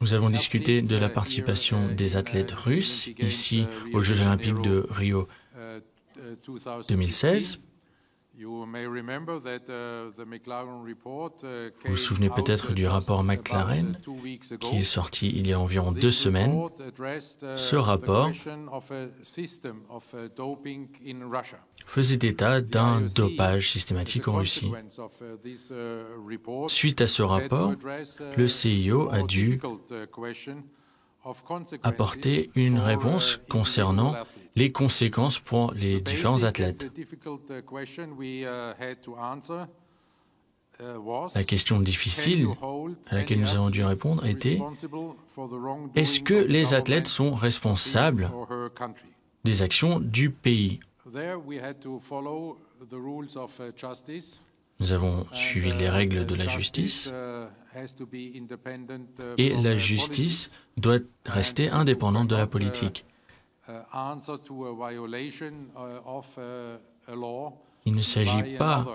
Nous avons discuté de la participation des athlètes russes ici aux Jeux olympiques de Rio 2016. Vous vous souvenez peut-être du rapport McLaren qui est sorti il y a environ 2 semaines. Ce rapport faisait état d'un dopage systématique en Russie. Suite à ce rapport, le CIO a dû apporter une réponse concernant les conséquences pour les différents athlètes. La question difficile à laquelle nous avons dû répondre était: est-ce que les athlètes sont responsables des actions du pays? Nous avons suivi les règles de la justice et la justice doit rester indépendante de la politique. Il ne s'agit pas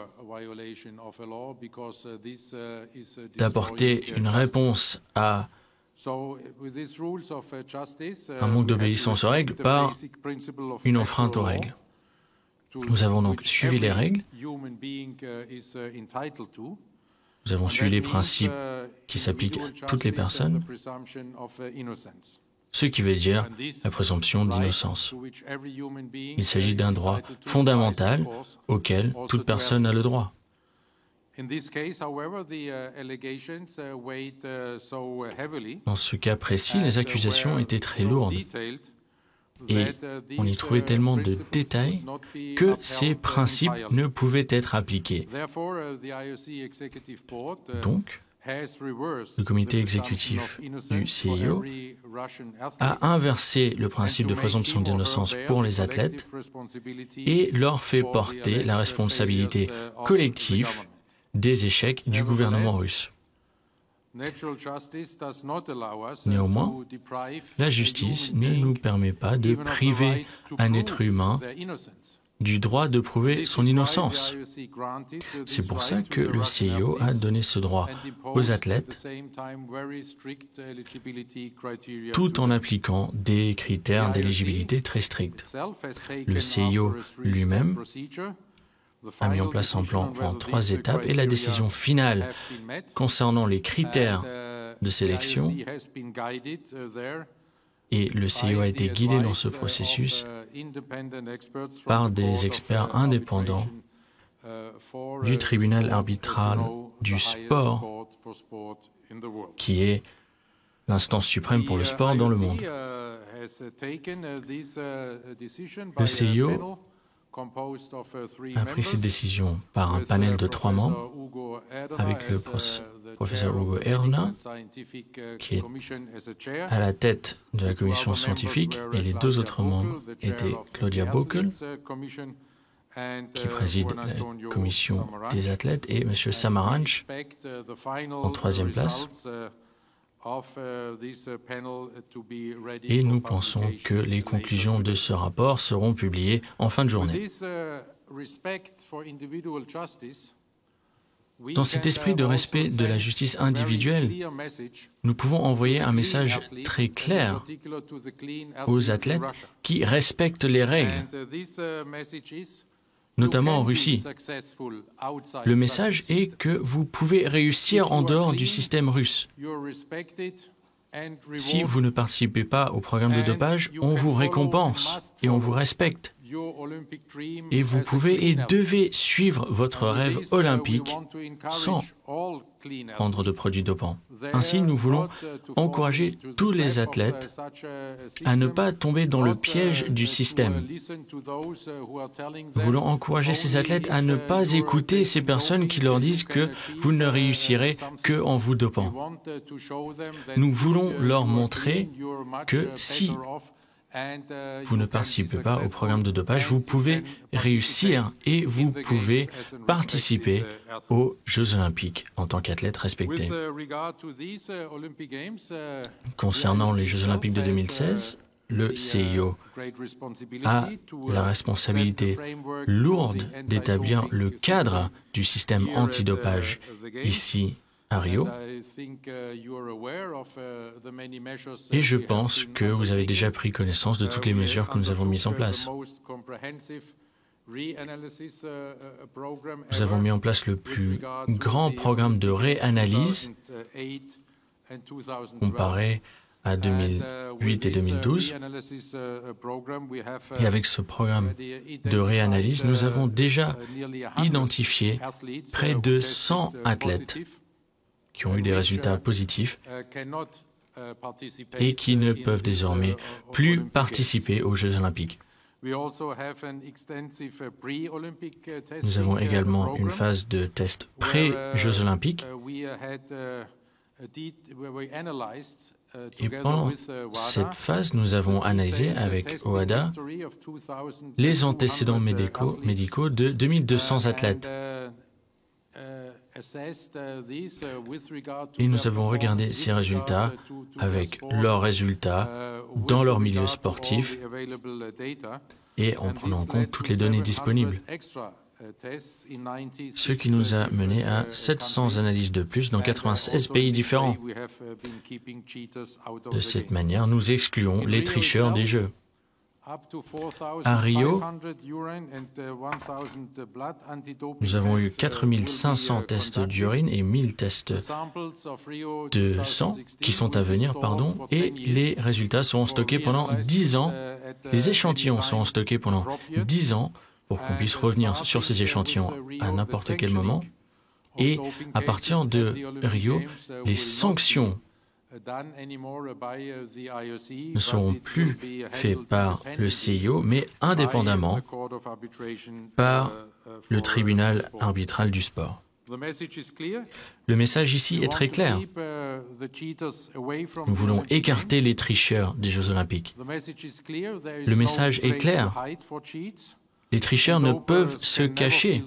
d'apporter une réponse à un manque d'obéissance aux règles par une enfreinte aux règles. Nous avons donc suivi les règles. Nous avons suivi les principes qui s'appliquent à toutes les personnes, ce qui veut dire la présomption d'innocence. Il s'agit d'un droit fondamental auquel toute personne a le droit. Dans ce cas précis, les accusations étaient très lourdes et on y trouvait tellement de détails que ces principes ne pouvaient être appliqués. Donc, le comité exécutif du CIO a inversé le principe de présomption d'innocence pour les athlètes et leur fait porter la responsabilité collective des échecs du gouvernement russe. Néanmoins, la justice ne nous permet pas de priver un être humain du droit de prouver son innocence. C'est pour ça que le CIO a donné ce droit aux athlètes, tout en appliquant des critères d'éligibilité très stricts. Le CIO lui-même a mis en place un plan en 3 étapes et la décision finale concernant les critères de sélection, et le CIO a été guidé dans ce processus par des experts indépendants du tribunal arbitral du sport, qui est l'instance suprême pour le sport dans le monde. Le CIO a pris cette décision par un panel de 3 membres, avec le professeur Hugo Erna, qui est à la tête de la commission scientifique, et les 2 autres membres étaient Claudia Bokel, qui préside la commission des athlètes, et M. Samaranch, en 3e place. Et nous pensons que les conclusions de ce rapport seront publiées en fin de journée. Dans cet esprit de respect de la justice individuelle, nous pouvons envoyer un message très clair aux athlètes qui respectent les règles, notamment en Russie. Le message est que vous pouvez réussir en dehors du système russe. Si vous ne participez pas au programme de dopage, on vous récompense et on vous respecte. Et vous pouvez et devez suivre votre rêve olympique sans prendre de produits dopants. Ainsi, nous voulons encourager tous les athlètes à ne pas tomber dans le piège du système. Nous voulons encourager ces athlètes à ne pas écouter ces personnes qui leur disent que vous ne réussirez qu'en vous dopant. Nous voulons leur montrer que si vous ne participez pas au programme de dopage, vous pouvez réussir et vous pouvez participer aux Jeux olympiques en tant qu'athlète respecté. Concernant les Jeux olympiques de 2016, le CIO a la responsabilité lourde d'établir le cadre du système antidopage ici à Rio. Et je pense que vous avez déjà pris connaissance de toutes les mesures que nous avons mises en place. Nous avons mis en place le plus grand programme de réanalyse comparé à 2008 et 2012. Et avec ce programme de réanalyse, nous avons déjà identifié près de 100 athlètes qui ont eu des résultats positifs et qui ne peuvent désormais plus participer aux Jeux olympiques. Nous avons également une phase de test pré-Jeux olympiques. Et pendant cette phase, nous avons analysé avec OADA les antécédents médicaux de 2200 athlètes. Et nous avons regardé ces résultats avec leurs résultats dans leur milieu sportif et en prenant en compte toutes les données disponibles. Ce qui nous a mené à 700 analyses de plus dans 96 pays différents. De cette manière, nous excluons les tricheurs des Jeux. À Rio, nous avons eu 4500 tests d'urine et 1000 tests de sang qui sont à venir, et les résultats seront stockés pendant 10 ans. Les échantillons seront stockés pendant 10 ans pour qu'on puisse revenir sur ces échantillons à n'importe quel moment. Et à partir de Rio, les sanctions ne seront plus faites par le CIO, mais indépendamment par le tribunal arbitral du sport. Le message ici est très clair. Nous voulons écarter les tricheurs des Jeux olympiques. Le message est clair. Les tricheurs ne peuvent se cacher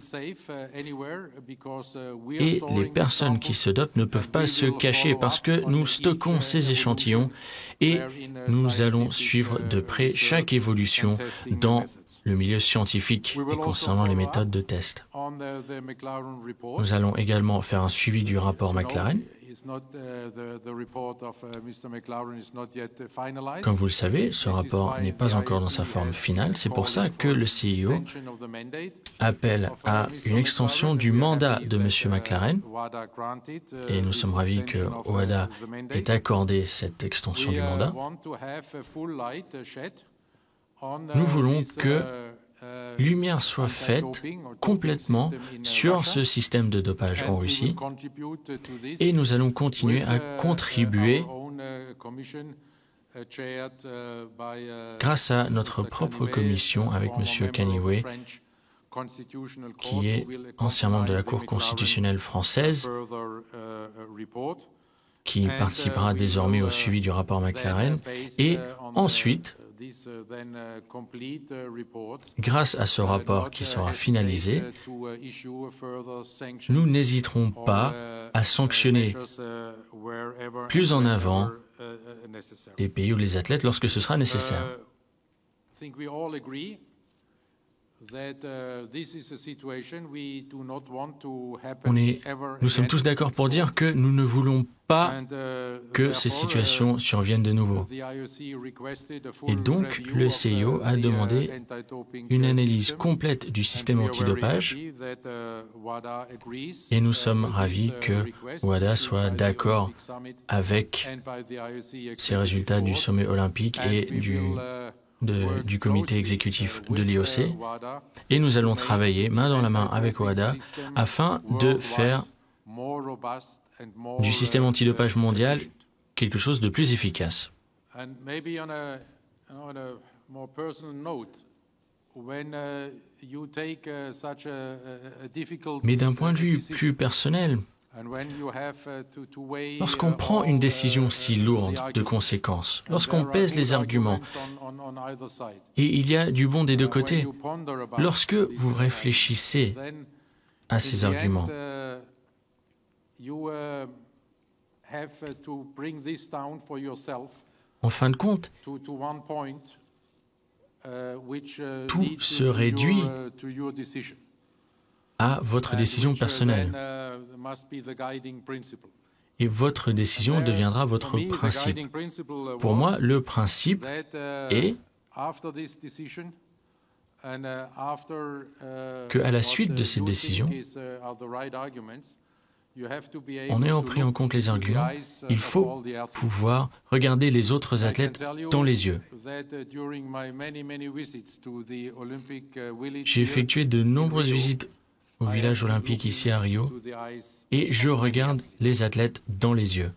et les personnes qui se dopent ne peuvent pas se cacher parce que nous stockons ces échantillons et nous allons suivre de près chaque évolution dans le milieu scientifique et concernant les méthodes de test. Nous allons également faire un suivi du rapport McLaren. Comme vous le savez, ce rapport n'est pas encore dans sa forme finale. C'est pour ça que le CIO appelle à une extension du mandat de M. McLaren. Et nous sommes ravis que OADA ait accordé cette extension du mandat. Nous voulons que lumière soit faite complètement sur ce système de dopage en Russie et nous allons continuer à contribuer grâce à notre propre commission avec M. Kaniwe, qui est ancien membre de la Cour constitutionnelle française, qui participera désormais au suivi du rapport McLaren. Et ensuite, grâce à ce rapport qui sera finalisé, nous n'hésiterons pas à sanctionner plus en avant les pays ou les athlètes lorsque ce sera nécessaire. Nous sommes tous d'accord pour dire que nous ne voulons pas que ces situations surviennent de nouveau. Et donc, le CIO a demandé une analyse complète du système antidopage et nous sommes ravis que WADA soit d'accord avec ces résultats du sommet olympique et du comité exécutif de l'IOC, et nous allons travailler main dans la main avec OADA afin de faire du système antidopage mondial quelque chose de plus efficace. Mais d'un point de vue plus personnel, lorsqu'on prend une décision si lourde de conséquences, lorsqu'on pèse les arguments, et il y a du bon des deux côtés, lorsque vous réfléchissez à ces arguments, En fin de compte, tout se réduit à votre décision personnelle. Et votre décision deviendra votre principe. Pour moi, le principe est qu'à la suite de cette décision, en ayant pris en compte les arguments, il faut pouvoir regarder les autres athlètes dans les yeux. J'ai effectué de nombreuses visites au village olympique ici à Rio et je regarde les athlètes dans les yeux.